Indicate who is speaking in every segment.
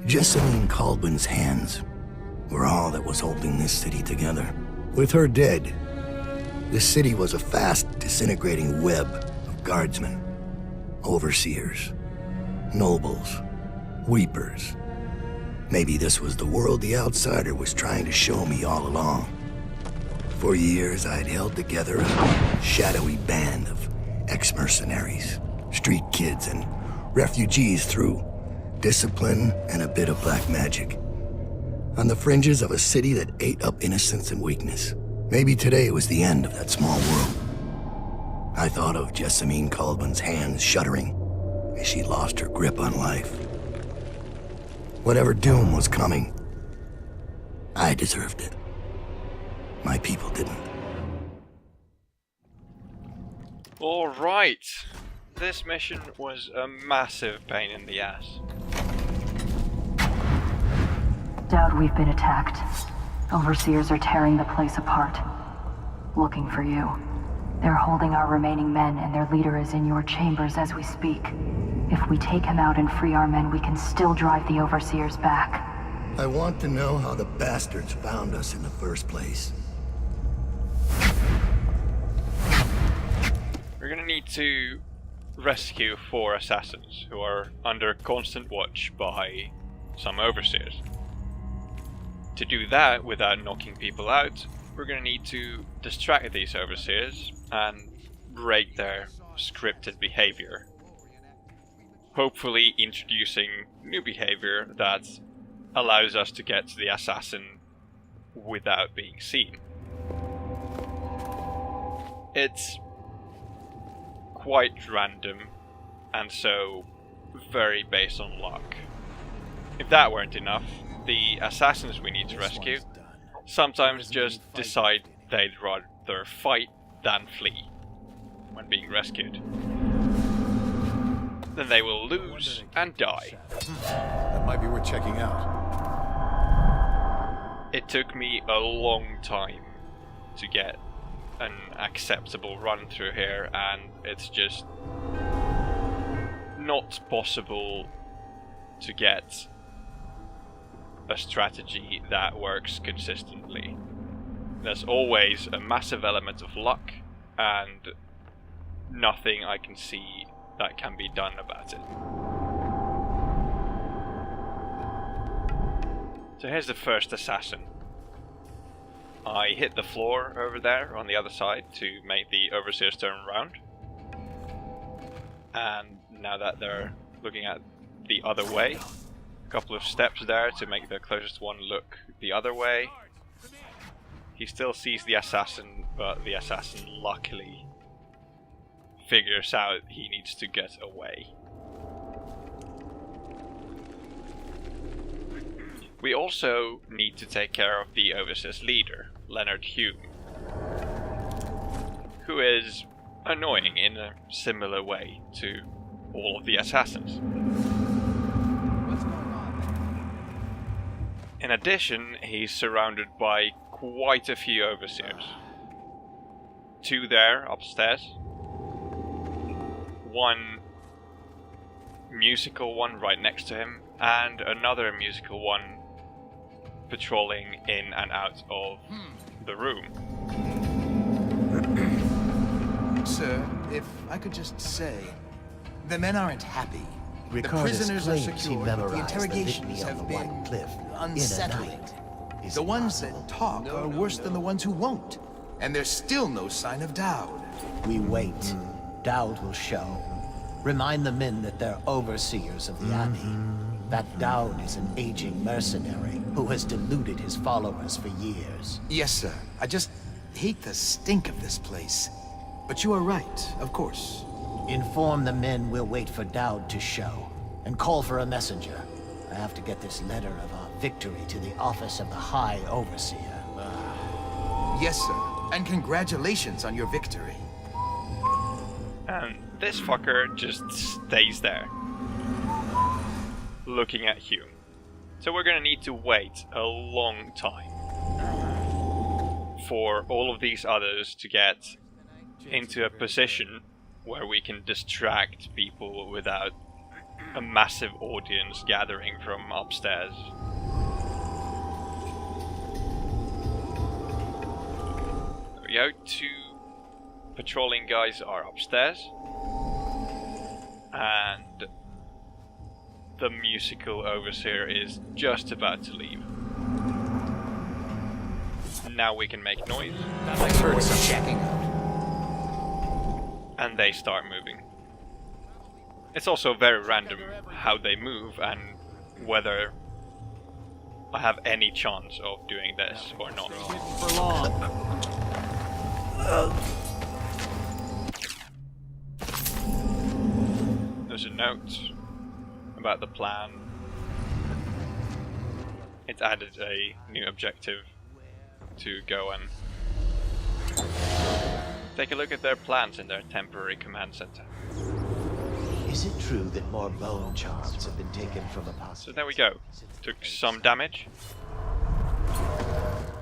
Speaker 1: Jessamine Caldwell's hands were all that was holding this city together. With her dead, this city was a fast disintegrating web of guardsmen, overseers, nobles, weepers. Maybe this was the world the outsider was trying to show me all along. For years, I'd held together a shadowy band of ex-mercenaries, street kids, and refugees through discipline and a bit of black magic. On the fringes of a city that ate up innocence and weakness. Maybe today was the end of that small world. I thought of Jessamine Caldwell's hands shuddering as she lost her grip on life. Whatever doom was coming, I deserved it. My people didn't.
Speaker 2: Alright. This mission was a massive pain in the ass.
Speaker 3: Dowd, we've been attacked. Overseers are tearing the place apart. Looking for you. They're holding our remaining men, and their leader is in your chambers as we speak. If we take him out and free our men, we can still drive the Overseers back.
Speaker 1: I want to know how the bastards found us in the first place.
Speaker 2: We're gonna need to rescue 4 assassins who are under constant watch by some Overseers. To do that without knocking people out, we're gonna need to distract these Overseers and break their scripted behavior. Hopefully introducing new behavior that allows us to get to the assassin without being seen. It's quite random and so very based on luck. If that weren't enough, the assassins we need to rescue sometimes just decide they'd rather fight than flee when being rescued. Then they will lose and die.
Speaker 4: That might be worth checking out.
Speaker 2: It took me a long time to get an acceptable run through here, and it's just not possible to get a strategy that works consistently. There's always a massive element of luck and nothing I can see that can be done about it. So here's the first assassin. I hit the floor over there on the other side to make the Overseers turn around. And now that they're looking at the other way, a couple of steps there to make the closest one look the other way. He still sees the assassin, but the assassin luckily figures out he needs to get away. We also need to take care of the Overseer's leader, Leonard Hume, who is annoying in a similar way to all of the assassins. In addition, he's surrounded by quite a few Overseers. 2 there upstairs, 1 musical one right next to him, and another musical one patrolling in and out of the room.
Speaker 5: Sir, if I could just say, the men aren't happy.
Speaker 6: Ricardo's
Speaker 5: the prisoners are
Speaker 6: claims he
Speaker 5: secure, but the
Speaker 6: memorized the
Speaker 5: interrogations
Speaker 6: litany on
Speaker 5: have
Speaker 6: the
Speaker 5: been
Speaker 6: White Cliff in a
Speaker 5: unsettling.
Speaker 6: night. Is
Speaker 5: The ones that talk are worse than the ones who won't. And there's still no sign of Dowd.
Speaker 6: We wait. Dowd will show. Remind the men that they're overseers of the Abbey. That Dowd is an aging mercenary who has deluded his followers for years.
Speaker 5: Yes, sir. I just hate the stink of this place. But you are right, of course.
Speaker 6: Inform the men we'll wait for Dowd to show, and call for a messenger. I have to get this letter of our victory to the office of the High Overseer.
Speaker 5: Yes, sir. And congratulations on your victory.
Speaker 2: And this fucker just stays there, looking at Hume. So we're gonna need to wait a long time for all of these others to get into a position where we can distract people without a massive audience gathering from upstairs. There we go, 2 patrolling guys are upstairs, and the musical overseer is just about to leave. Now we can make noise.
Speaker 6: That might be worth checking out.
Speaker 2: And they start moving. It's also very random how they move and whether I have any chance of doing this or not.
Speaker 6: For long.
Speaker 2: There's a note about the plan. It's added a new objective to go and take a look at their plans in their temporary command center.
Speaker 6: Is it true that more bone charms have been taken from Apostles?
Speaker 2: So there we go. Took some damage,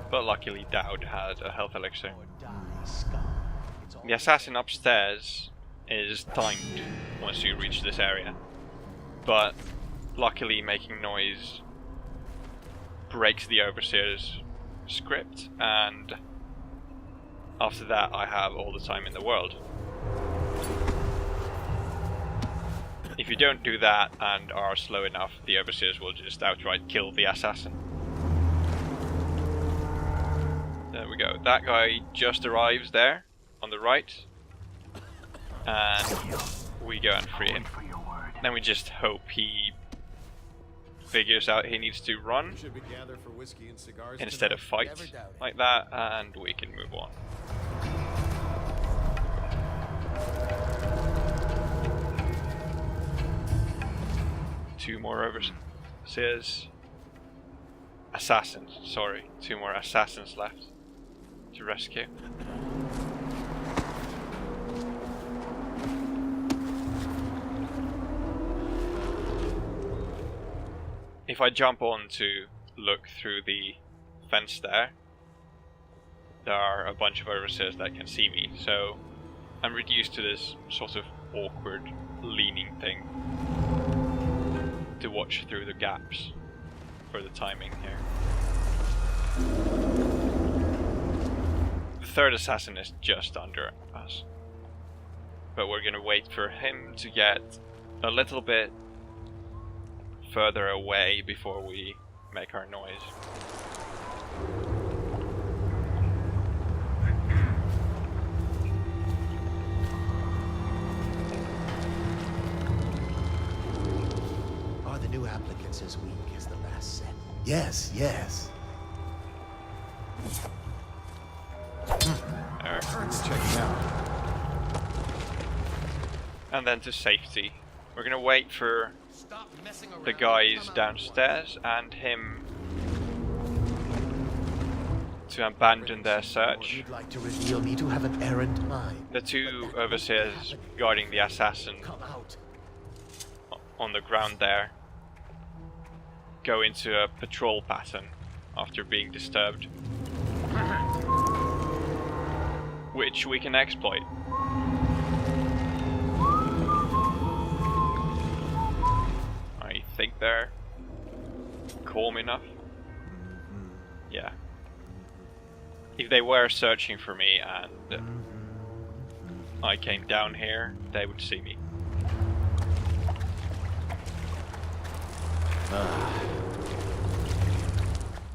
Speaker 2: but luckily Dowd had a health elixir. The assassin upstairs is timed once you reach this area, but luckily making noise breaks the Overseer's script, and after that I have all the time in the world. If you don't do that and are slow enough, the Overseers will just outright kill the assassin. There we go. That guy just arrives there on the right, and we go and free him. Then we just hope he figures out he needs to run instead of fight like that, and we can move on. Two more Overseers. Assassins, sorry. 2 more assassins left to rescue. If I jump on to look through the fence there are a bunch of Overseers that can see me, so I'm reduced to this sort of awkward leaning thing to watch through the gaps for the timing here. The third assassin is just under us, but we're gonna wait for him to get a little bit further away before we make our noise.
Speaker 6: Are the new applicants as weak as the last set?
Speaker 5: Yes, yes.
Speaker 2: There.
Speaker 4: Checking out.
Speaker 2: And then to safety. We're gonna wait for the guys downstairs and him to abandon their search.
Speaker 6: You'd like to reveal me to have an errant mind.
Speaker 2: The 2 Overseers guarding the assassin
Speaker 6: Come out.
Speaker 2: on the ground there go into a patrol pattern after being disturbed, which we can exploit. I think they're calm enough. Yeah. If they were searching for me and I came down here, they would see me.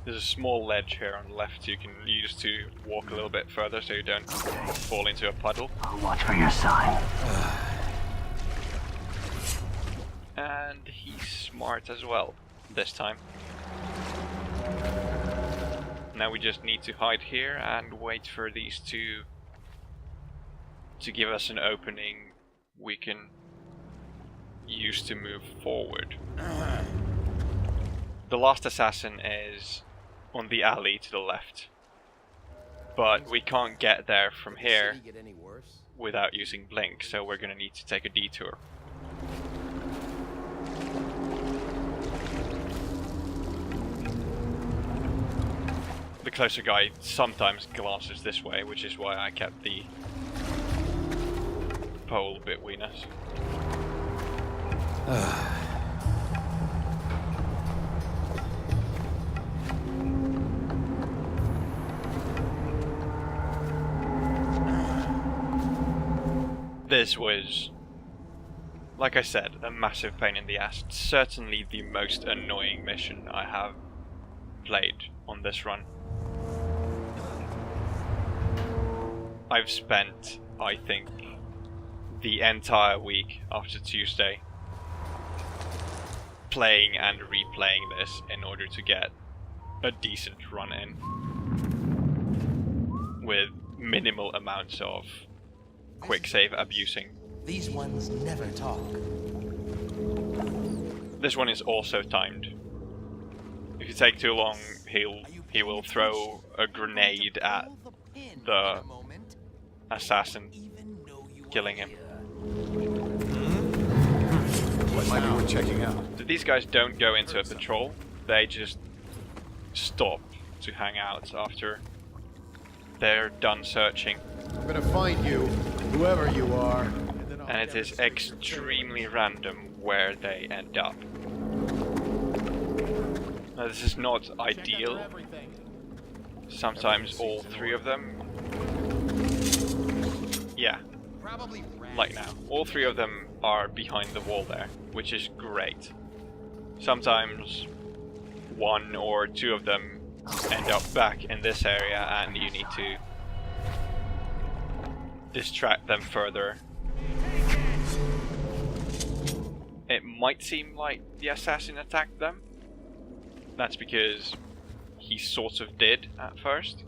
Speaker 2: There's a small ledge here on the left you can use to walk a little bit further so you don't fall into a puddle.
Speaker 7: Watch for your sign.
Speaker 2: And he's smart as well, this time. Now we just need to hide here and wait for these 2 to give us an opening we can use to move forward. The last assassin is on the alley to the left, but we can't get there from here without using Blink, so we're gonna need to take a detour. The closer guy sometimes glances this way, which is why I kept the pole between us. this was, like I said, a massive pain in the ass. Certainly the most annoying mission I have played on this run. I've spent, I think, the entire week after Tuesday playing and replaying this in order to get a decent run in with minimal amounts of quick save abusing.
Speaker 5: These ones never talk.
Speaker 2: This one is also timed. If you take too long, he will throw a grenade at the assassin, killing him.
Speaker 4: What might be worth checking out?
Speaker 2: So these guys don't go into a patrol, they just stop to hang out after they're done searching.
Speaker 4: I'm gonna find you, whoever you are.
Speaker 2: And it is extremely random where they end up. Now this is not ideal. Sometimes all three of them... Yeah, like now. All three of them are behind the wall there, which is great. Sometimes one or two of them end up back in this area and you need to distract them further. It might seem like the assassin attacked them. That's because he sort of did at first,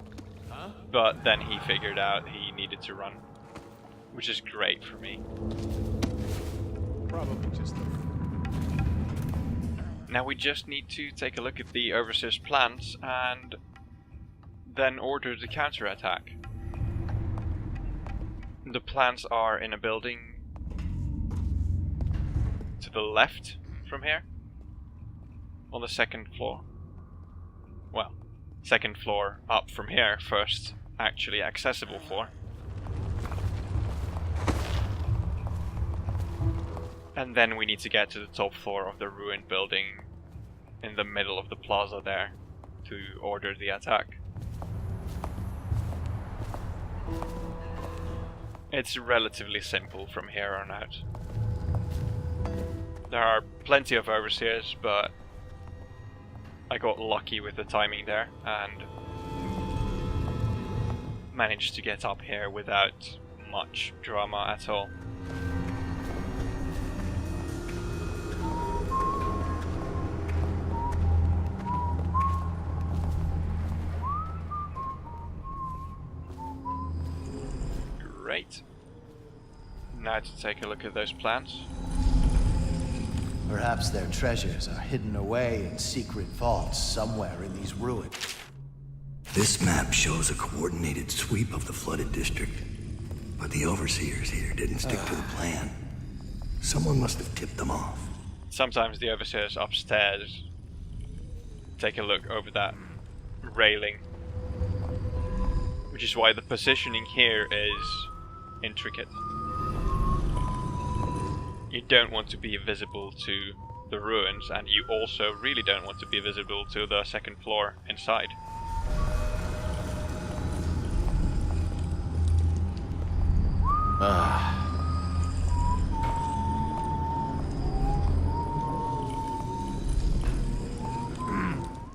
Speaker 2: but then he figured out he needed to run, which is great for me.
Speaker 4: Probably just the...
Speaker 2: Now we just need to take a look at the Overseer's plans and then order the counterattack. The plans are in a building to the left from here, on the second floor. Well, second floor up from here, first actually accessible floor. And then we need to get to the top floor of the ruined building in the middle of the plaza there to order the attack. It's relatively simple from here on out. There are plenty of overseers, but I got lucky with the timing there and managed to get up here without much drama at all. Great. Now to take a look at those plans.
Speaker 6: Perhaps their treasures are hidden away in secret vaults somewhere in these ruins.
Speaker 1: This map shows a coordinated sweep of the flooded district, but the overseers here didn't stick to the plan. Someone must have tipped them off.
Speaker 2: Sometimes the overseers upstairs take a look over that railing, which is why the positioning here is intricate. You don't want to be visible to the ruins, and you also really don't want to be visible to the second floor inside.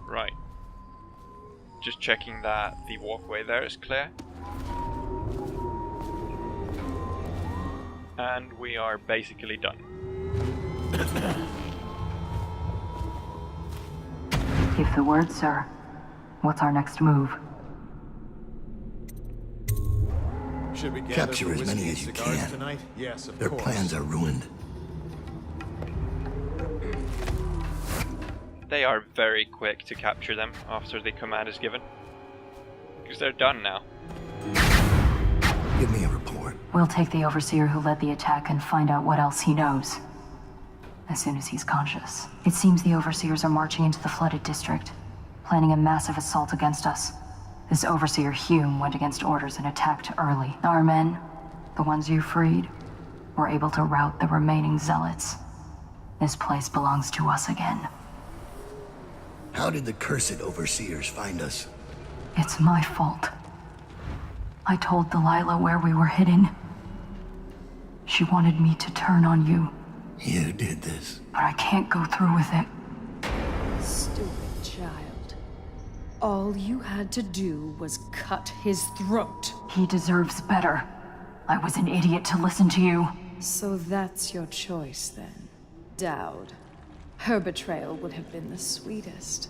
Speaker 2: Right. Just checking that the walkway there is clear. And we are basically done.
Speaker 3: Give the word, sir. What's our next move?
Speaker 4: Should we gather
Speaker 1: Capture
Speaker 4: for
Speaker 1: as
Speaker 4: whiskey
Speaker 1: many
Speaker 4: and
Speaker 1: as you
Speaker 4: cigars
Speaker 1: can.
Speaker 4: tonight? Yes, of
Speaker 1: Their
Speaker 4: course.
Speaker 1: plans are ruined.
Speaker 2: They are very quick to capture them after the command is given, because they're done now.
Speaker 1: Give me a report.
Speaker 3: We'll take the Overseer who led the attack and find out what else he knows. As soon as he's conscious. It seems the Overseers are marching into the flooded district, planning a massive assault against us. This Overseer Hume went against orders and attacked early. Our men, the ones you freed, were able to rout the remaining zealots. This place belongs to us again.
Speaker 1: How did the cursed overseers find us?
Speaker 3: It's my fault. I told Delilah where we were hidden. She wanted me to turn on you,
Speaker 1: You did this.
Speaker 3: but I can't go through with it.
Speaker 7: Stupid child. All you had to do was cut his throat.
Speaker 3: He deserves better. I was an idiot to listen to you.
Speaker 7: So that's your choice then, Dowd. Her betrayal would have been the sweetest.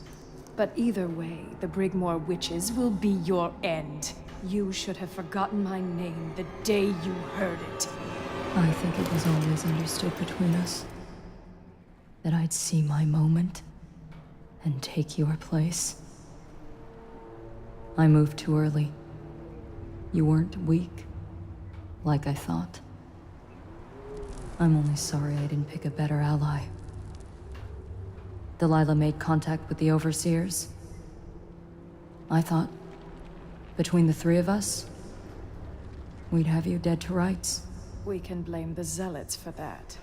Speaker 7: But either way, the Brigmore witches will be your end. You should have forgotten my name the day you heard it.
Speaker 3: I think it was always understood between us that I'd see my moment and take your place. I moved too early. You weren't weak, like I thought. I'm only sorry I didn't pick a better ally. Delilah made contact with the Overseers. I thought, between the three of us, we'd have you dead to rights.
Speaker 7: We can blame the Zealots for that.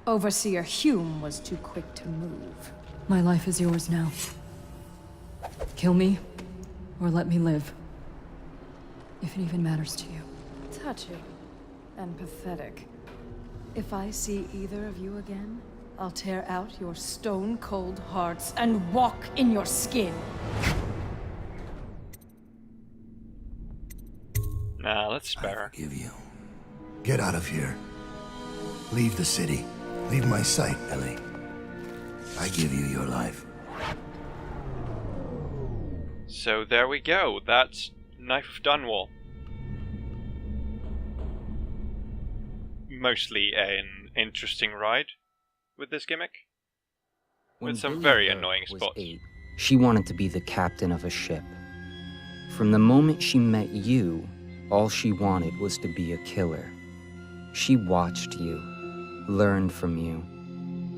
Speaker 7: Overseer Hume was too quick to move.
Speaker 3: My life is yours now. Kill me, or let me live. If it even matters to you.
Speaker 7: Touching and pathetic. If I see either of you again, I'll tear out your stone-cold hearts and walk in your skin.
Speaker 2: Nah, let's spare her.
Speaker 1: Give you. Get out of here. Leave the city. Leave my sight, Ellie. I give you your life.
Speaker 2: So there we go. That's Knife of Dunwall. Mostly an interesting ride with this gimmick.
Speaker 8: When
Speaker 2: With some
Speaker 8: Billy
Speaker 2: very
Speaker 8: Burke
Speaker 2: annoying
Speaker 8: was
Speaker 2: spots.
Speaker 8: 8, she wanted to be the captain of a ship. From the moment she met you, all she wanted was to be a killer. She watched you, learned from you,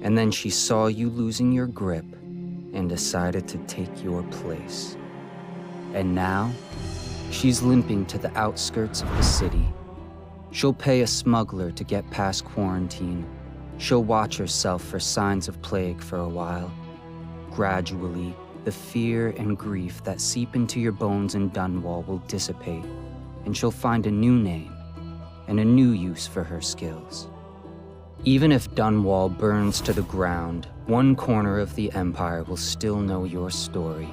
Speaker 8: and then she saw you losing your grip and decided to take your place. And now, she's limping to the outskirts of the city. She'll pay a smuggler to get past quarantine. She'll watch herself for signs of plague for a while. Gradually, the fear and grief that seep into your bones in Dunwall will dissipate, and she'll find a new name and a new use for her skills. Even if Dunwall burns to the ground, one corner of the Empire will still know your story.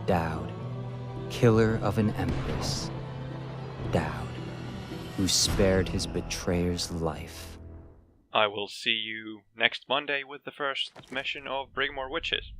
Speaker 8: Dowd, killer of an empress. Dowd, who spared his betrayer's life.
Speaker 2: I will see you next Monday with the first mission of Brigmore Witches.